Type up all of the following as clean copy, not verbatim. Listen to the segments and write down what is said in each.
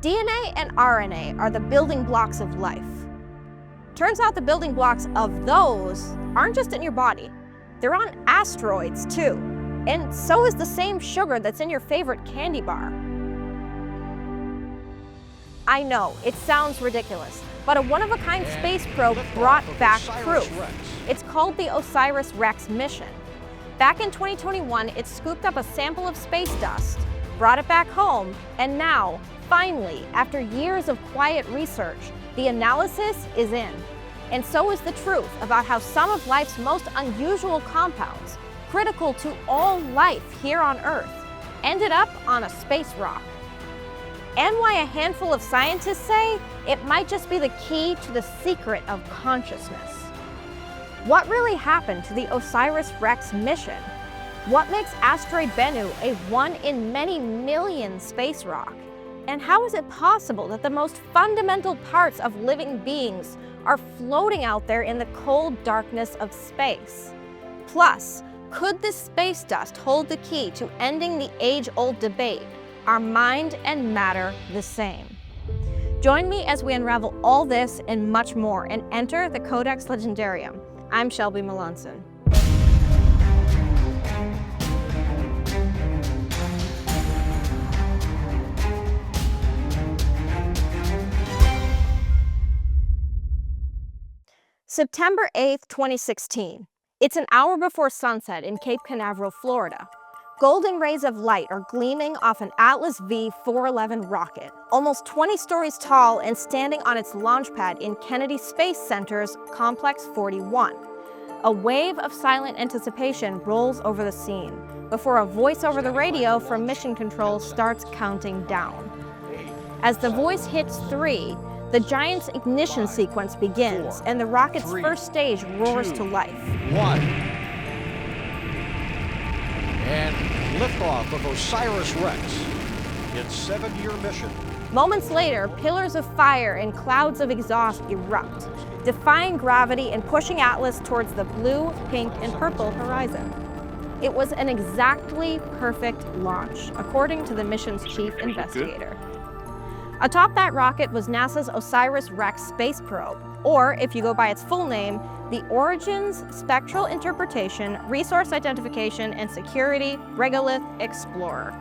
DNA and RNA are the building blocks of life. Turns out the building blocks of those aren't just in your body. They're on asteroids too. And so is the same sugar that's in your favorite candy bar. I know, it sounds ridiculous, but a one-of-a-kind space probe brought back proof. It's called the OSIRIS-REx mission. Back in 2021, it scooped up a sample of space dust, brought it back home, and now, finally, after years of quiet research, the analysis is in. And so is the truth about how some of life's most unusual compounds, critical to all life here on Earth, ended up on a space rock. And why a handful of scientists say it might just be the key to the secret of consciousness. What really happened to the OSIRIS-REx mission? What makes asteroid Bennu a one-in-many-million space rock? And how is it possible that the most fundamental parts of living beings are floating out there in the cold darkness of space? Plus, could this space dust hold the key to ending the age-old debate? Are mind and matter the same? Join me as we unravel all this and much more and enter the Codex Legendarium. I'm Shelby Melanson. September 8th, 2016. It's an hour before sunset in Cape Canaveral, Florida. Golden rays of light are gleaming off an Atlas V 411 rocket, almost 20 stories tall and standing on its launch pad in Kennedy Space Center's Complex 41. A wave of silent anticipation rolls over the scene before a voice over the radio from Mission Control starts counting down. As the voice hits 3, the Giant's ignition sequence begins, and the rocket's first stage roars to life. 1. And liftoff of OSIRIS-REx, its 7-year mission. Moments later, pillars of fire and clouds of exhaust erupt, defying gravity and pushing Atlas towards the blue, pink, and purple horizon. It was an exactly perfect launch, according to the mission's chief investigator. Atop that rocket was NASA's OSIRIS-REx space probe, or, if you go by its full name, the Origins Spectral Interpretation, Resource Identification, and Security Regolith Explorer.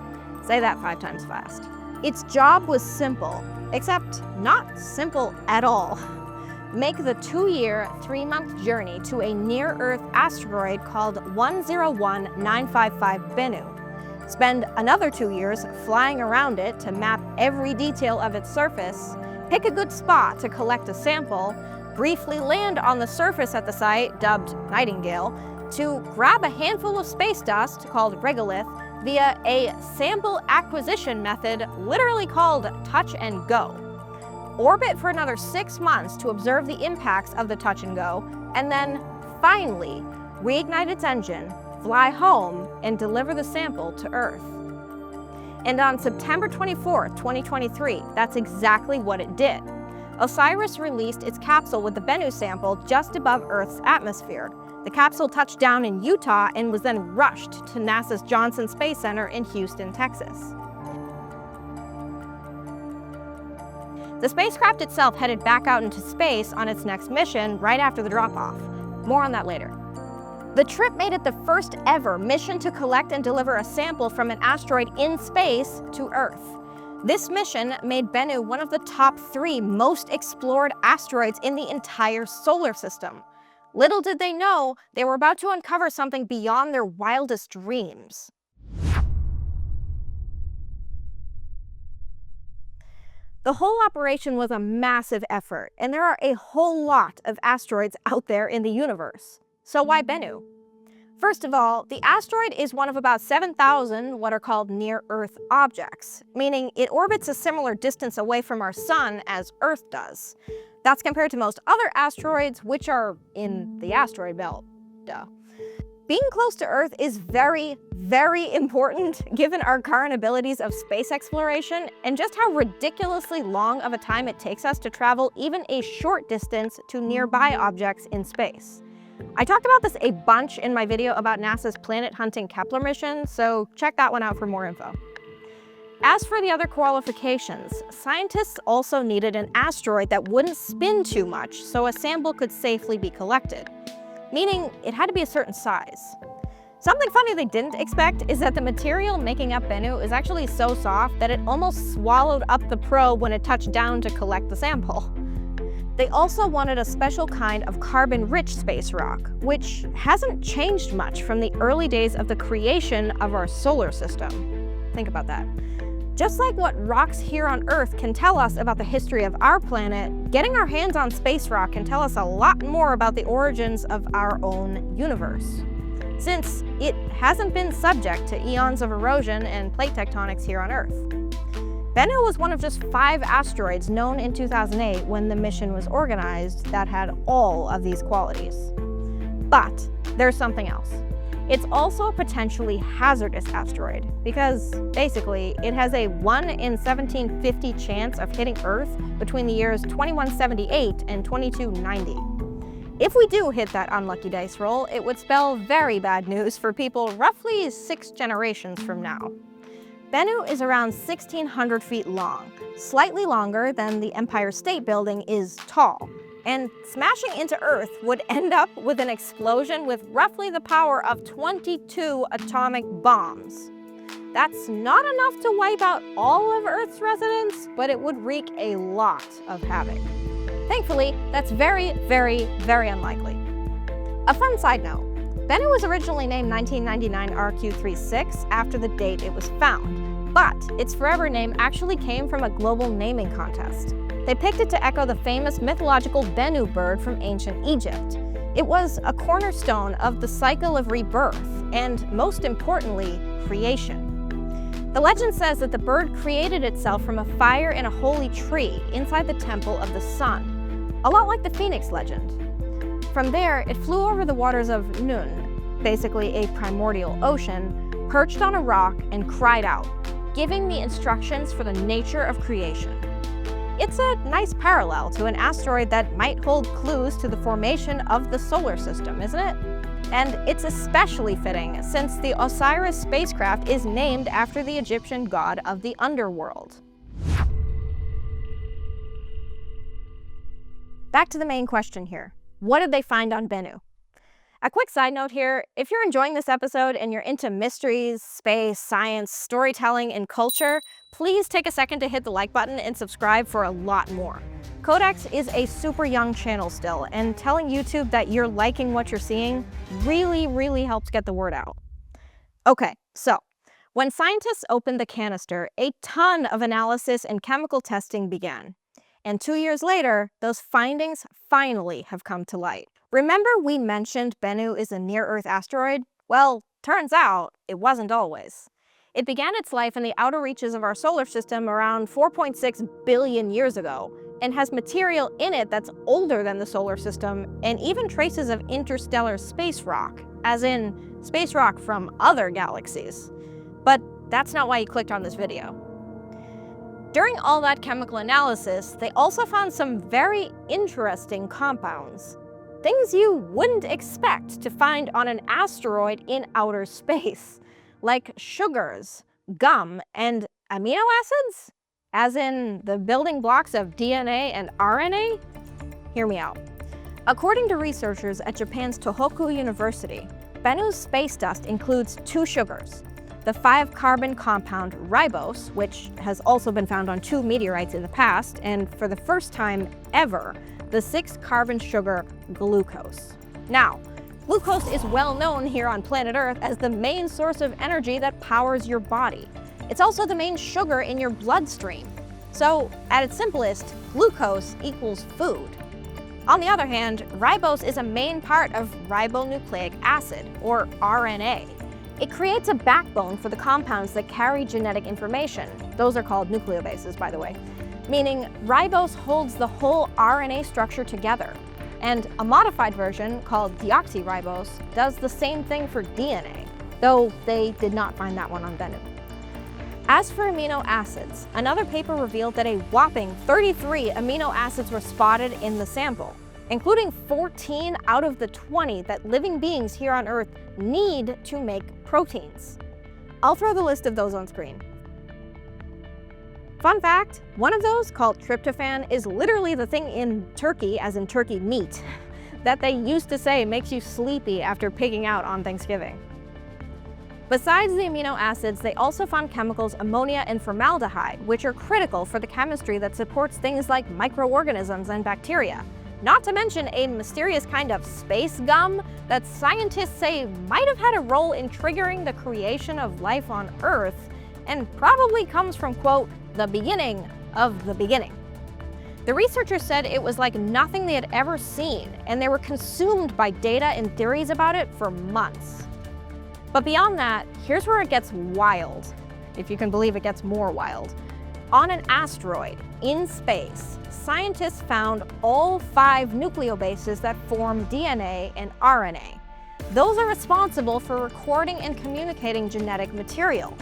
Say that 5 times fast. Its job was simple, except not simple at all. Make the 2-year, 3-month journey to a near-Earth asteroid called 101955 Bennu. Spend another 2 years flying around it to map every detail of its surface, pick a good spot to collect a sample, briefly land on the surface at the site, dubbed Nightingale, to grab a handful of space dust, called regolith, via a sample acquisition method literally called touch and go. Orbit for another 6 months to observe the impacts of the touch and go, and then, finally, reignite its engine, fly home, and deliver the sample to Earth. And on September 24, 2023, that's exactly what it did. OSIRIS released its capsule with the Bennu sample just above Earth's atmosphere. The capsule touched down in Utah and was then rushed to NASA's Johnson Space Center in Houston, Texas. The spacecraft itself headed back out into space on its next mission right after the drop-off. More on that later. The trip made it the first ever mission to collect and deliver a sample from an asteroid in space to Earth. This mission made Bennu one of the top 3 most explored asteroids in the entire solar system. Little did they know, they were about to uncover something beyond their wildest dreams. The whole operation was a massive effort, and there are a whole lot of asteroids out there in the universe. So why Bennu? First of all, the asteroid is one of about 7,000 what are called near-Earth objects, meaning it orbits a similar distance away from our sun as Earth does. That's compared to most other asteroids, which are in the asteroid belt. Duh. Being close to Earth is very, very important given our current abilities of space exploration and just how ridiculously long of a time it takes us to travel even a short distance to nearby objects in space. I talked about this a bunch in my video about NASA's planet hunting Kepler mission, so check that one out for more info. As for the other qualifications, scientists also needed an asteroid that wouldn't spin too much so a sample could safely be collected, meaning it had to be a certain size. Something funny they didn't expect is that the material making up Bennu is actually so soft that it almost swallowed up the probe when it touched down to collect the sample. They also wanted a special kind of carbon-rich space rock, which hasn't changed much from the early days of the creation of our solar system. Think about that. Just like what rocks here on Earth can tell us about the history of our planet, getting our hands on space rock can tell us a lot more about the origins of our own universe, since it hasn't been subject to eons of erosion and plate tectonics here on Earth. Bennu was one of just 5 asteroids known in 2008 when the mission was organized that had all of these qualities. But there's something else. It's also a potentially hazardous asteroid because, basically, it has a 1 in 1750 chance of hitting Earth between the years 2178 and 2290. If we do hit that unlucky dice roll, it would spell very bad news for people roughly 6 generations from now. Bennu is around 1,600 feet long, slightly longer than the Empire State Building is tall, and smashing into Earth would end up with an explosion with roughly the power of 22 atomic bombs. That's not enough to wipe out all of Earth's residents, but it would wreak a lot of havoc. Thankfully, that's very, very, very unlikely. A fun side note, Bennu was originally named 1999 RQ36 after the date it was found, but its forever name actually came from a global naming contest. They picked it to echo the famous mythological Bennu bird from ancient Egypt. It was a cornerstone of the cycle of rebirth and, most importantly, creation. The legend says that the bird created itself from a fire in a holy tree inside the Temple of the Sun, a lot like the Phoenix legend. From there, it flew over the waters of Nun, basically a primordial ocean, perched on a rock and cried out, giving the instructions for the nature of creation. It's a nice parallel to an asteroid that might hold clues to the formation of the solar system, isn't it? And it's especially fitting since the OSIRIS spacecraft is named after the Egyptian god of the underworld. Back to the main question here. What did they find on Bennu? A quick side note here, if you're enjoying this episode and you're into mysteries, space, science, storytelling, and culture, please take a second to hit the like button and subscribe for a lot more. Codex is a super young channel still, and telling YouTube that you're liking what you're seeing really helps get the word out. Okay, so when scientists opened the canister, a ton of analysis and chemical testing began. And 2 years later, those findings finally have come to light. Remember we mentioned Bennu is a near-Earth asteroid? Well, turns out it wasn't always. It began its life in the outer reaches of our solar system around 4.6 billion years ago, and has material in it that's older than the solar system, and even traces of interstellar space rock, as in space rock from other galaxies. But that's not why you clicked on this video. During all that chemical analysis, they also found some very interesting compounds. Things you wouldn't expect to find on an asteroid in outer space, like sugars, gum, and amino acids, as in the building blocks of DNA and RNA? Hear me out. According to researchers at Japan's Tohoku University, Bennu's space dust includes 2 sugars, the 5-carbon compound ribose, which has also been found on 2 meteorites in the past, and for the first time ever, the 6-carbon sugar glucose. Now, glucose is well known here on planet Earth as the main source of energy that powers your body. It's also the main sugar in your bloodstream. So, at its simplest, glucose equals food. On the other hand, ribose is a main part of ribonucleic acid, or RNA. It creates a backbone for the compounds that carry genetic information. Those are called nucleobases, by the way. Meaning, ribose holds the whole RNA structure together. And a modified version, called deoxyribose, does the same thing for DNA, though they did not find that one on Bennu. As for amino acids, another paper revealed that a whopping 33 amino acids were spotted in the sample, including 14 out of the 20 that living beings here on Earth need to make proteins. I'll throw the list of those on screen. Fun fact, one of those, called tryptophan, is literally the thing in turkey, as in turkey meat, that they used to say makes you sleepy after pigging out on Thanksgiving. Besides the amino acids, they also found chemicals ammonia and formaldehyde, which are critical for the chemistry that supports things like microorganisms and bacteria. Not to mention a mysterious kind of space gum that scientists say might have had a role in triggering the creation of life on Earth, and probably comes from, quote, the beginning of the beginning. The researchers said it was like nothing they had ever seen, and they were consumed by data and theories about it for months. But beyond that, here's where it gets wild, if you can believe it gets more wild. On an asteroid in space, scientists found all 5 nucleobases that form DNA and RNA. Those are responsible for recording and communicating genetic material.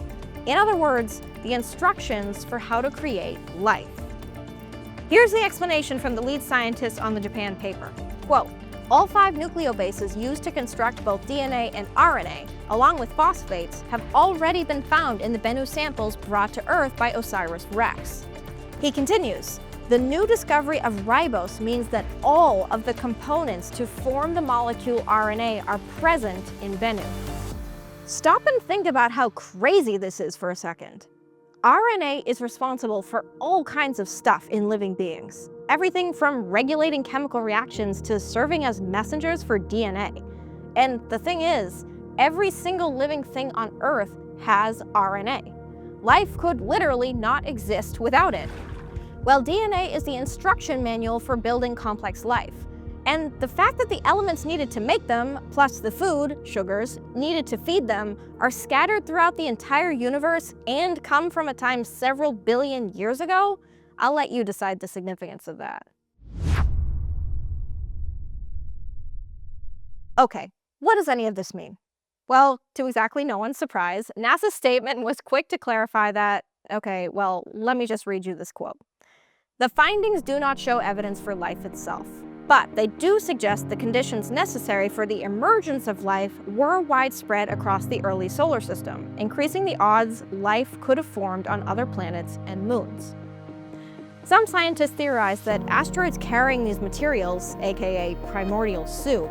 In other words, the instructions for how to create life. Here's the explanation from the lead scientist on the Japan paper. Quote, all 5 nucleobases used to construct both DNA and RNA, along with phosphates, have already been found in the Bennu samples brought to Earth by OSIRIS-REx. He continues, the new discovery of ribose means that all of the components to form the molecule RNA are present in Bennu. Stop and think about how crazy this is for a second. RNA is responsible for all kinds of stuff in living beings. Everything from regulating chemical reactions to serving as messengers for DNA. And the thing is, every single living thing on Earth has RNA. Life could literally not exist without it. Well, DNA is the instruction manual for building complex life. And the fact that the elements needed to make them, plus the food, sugars, needed to feed them, are scattered throughout the entire universe and come from a time several billion years ago, I'll let you decide the significance of that. Okay, what does any of this mean? Well, to exactly no one's surprise, NASA's statement was quick to clarify that, okay, well, let me just read you this quote. The findings do not show evidence for life itself, but they do suggest the conditions necessary for the emergence of life were widespread across the early solar system, increasing the odds life could have formed on other planets and moons. Some scientists theorize that asteroids carrying these materials, aka primordial soup,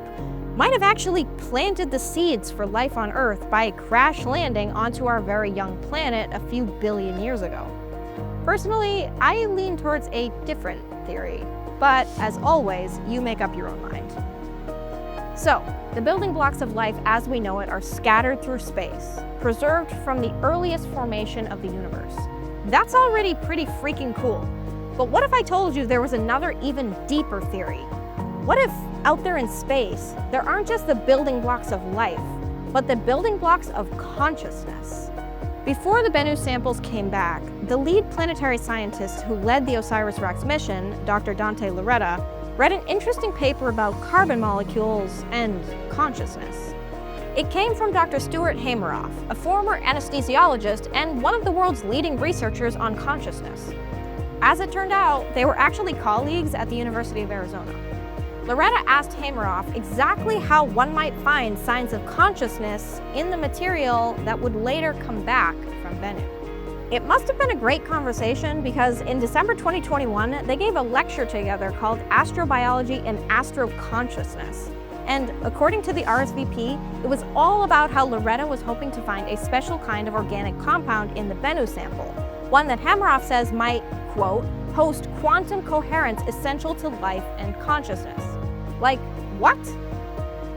might have actually planted the seeds for life on Earth by crash landing onto our very young planet a few billion years ago. Personally, I lean towards a different theory, but as always, you make up your own mind. So, the building blocks of life as we know it are scattered through space, preserved from the earliest formation of the universe. That's already pretty freaking cool. But what if I told you there was another even deeper theory? What if, out there in space, there aren't just the building blocks of life, but the building blocks of consciousness? Before the Bennu samples came back, the lead planetary scientist who led the OSIRIS-REx mission, Dr. Dante Loretta, read an interesting paper about carbon molecules and consciousness. It came from Dr. Stuart Hameroff, a former anesthesiologist and one of the world's leading researchers on consciousness. As it turned out, they were actually colleagues at the University of Arizona. Loretta asked Hameroff exactly how one might find signs of consciousness in the material that would later come back from Bennu. It must have been a great conversation because in December 2021, they gave a lecture together called Astrobiology and Astroconsciousness. And according to the RSVP, it was all about how Loretta was hoping to find a special kind of organic compound in the Bennu sample, one that Hameroff says might, quote, host quantum coherence essential to life and consciousness. Like, what?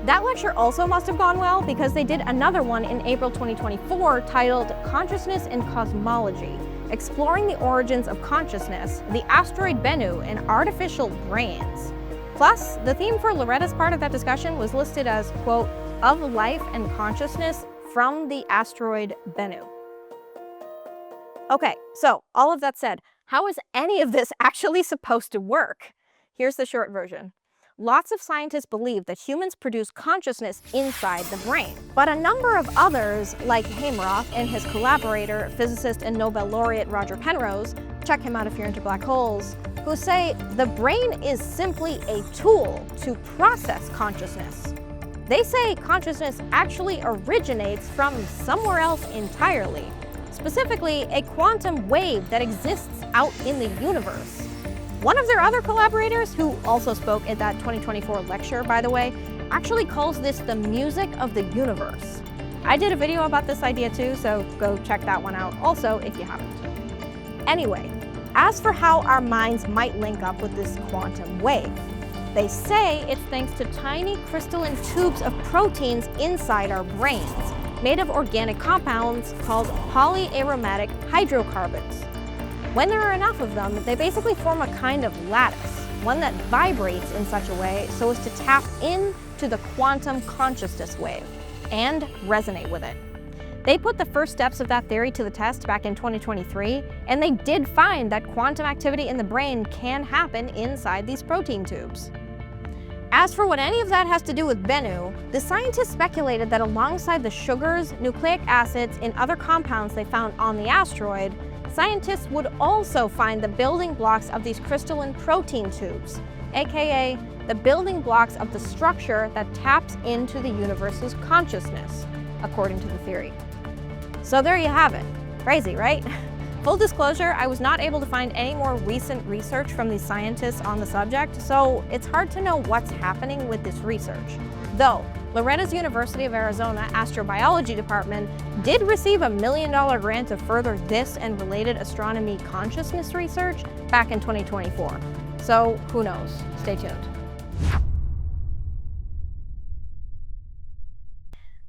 That lecture also must have gone well because they did another one in April 2024 titled Consciousness and Cosmology, exploring the origins of consciousness, the asteroid Bennu, and artificial brains. Plus, the theme for Loretta's part of that discussion was listed as, quote, of life and consciousness from the asteroid Bennu. Okay, so all of that said, how is any of this actually supposed to work? Here's the short version. Lots of scientists believe that humans produce consciousness inside the brain. But a number of others, like Hameroff and his collaborator, physicist and Nobel laureate Roger Penrose, check him out if you're into black holes, who say the brain is simply a tool to process consciousness. They say consciousness actually originates from somewhere else entirely. specifically a quantum wave that exists out in the universe. One of their other collaborators, who also spoke at that 2024 lecture, by the way, actually calls this the music of the universe. I did a video about this idea too, so go check that one out also if you haven't. Anyway, as for how our minds might link up with this quantum wave, they say it's thanks to tiny crystalline tubes of proteins inside our brains, made of organic compounds called polyaromatic hydrocarbons. When there are enough of them, they basically form a kind of lattice, one that vibrates in such a way so as to tap into the quantum consciousness wave and resonate with it. They put the first steps of that theory to the test back in 2023, and they did find that quantum activity in the brain can happen inside these protein tubes. As for what any of that has to do with Bennu, the scientists speculated that alongside the sugars, nucleic acids, and other compounds they found on the asteroid, scientists would also find the building blocks of these crystalline protein tubes, aka the building blocks of the structure that taps into the universe's consciousness, according to the theory. So there you have it. Crazy, right? Full disclosure, I was not able to find any more recent research from these scientists on the subject, so it's hard to know what's happening with this research. Though, Loretta's University of Arizona Astrobiology Department did receive a $1 million grant to further this and related astronomy consciousness research back in 2024. So who knows? Stay tuned.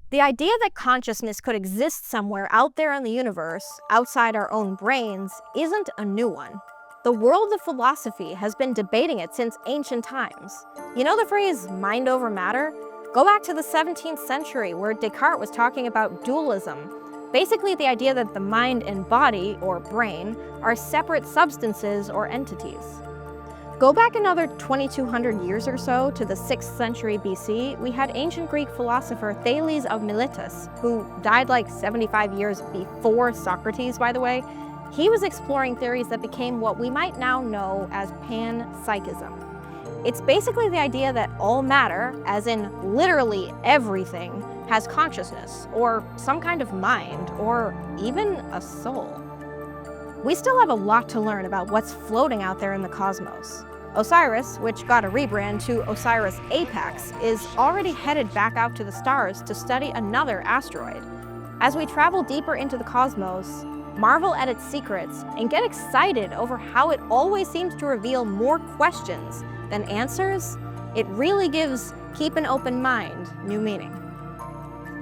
The idea that consciousness could exist somewhere out there in the universe, outside our own brains, isn't a new one. The world of philosophy has been debating it since ancient times. You know the phrase mind over matter? Go back to the 17th century where Descartes was talking about dualism. Basically the idea that the mind and body, or brain, are separate substances or entities. Go back another 2,200 years or so to the 6th century BC, we had ancient Greek philosopher Thales of Miletus, who died like 75 years before Socrates, by the way. He was exploring theories that became what we might now know as panpsychism. It's basically the idea that all matter, as in literally everything, has consciousness, or some kind of mind, or even a soul. We still have a lot to learn about what's floating out there in the cosmos. OSIRIS, which got a rebrand to OSIRIS-APEX, is already headed back out to the stars to study another asteroid. As we travel deeper into the cosmos, marvel at its secrets, and get excited over how it always seems to reveal more questions than answers, it really gives keep an open mind new meaning.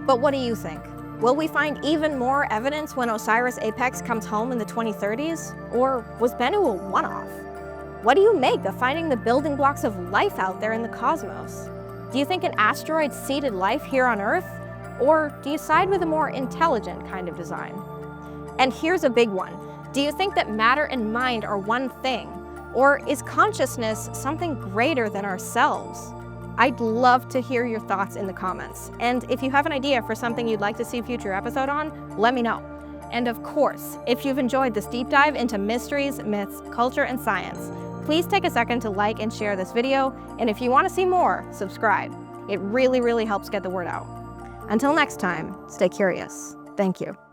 But what do you think? Will we find even more evidence when OSIRIS-APEX comes home in the 2030s? Or was Bennu a one-off? What do you make of finding the building blocks of life out there in the cosmos? Do you think an asteroid seeded life here on Earth? Or do you side with a more intelligent kind of design? And here's a big one. Do you think that matter and mind are one thing? Or is consciousness something greater than ourselves? I'd love to hear your thoughts in the comments. And if you have an idea for something you'd like to see a future episode on, let me know. And of course, if you've enjoyed this deep dive into mysteries, myths, culture, and science, please take a second to like and share this video. And if you want to see more, subscribe. It really, really helps get the word out. Until next time, stay curious. Thank you.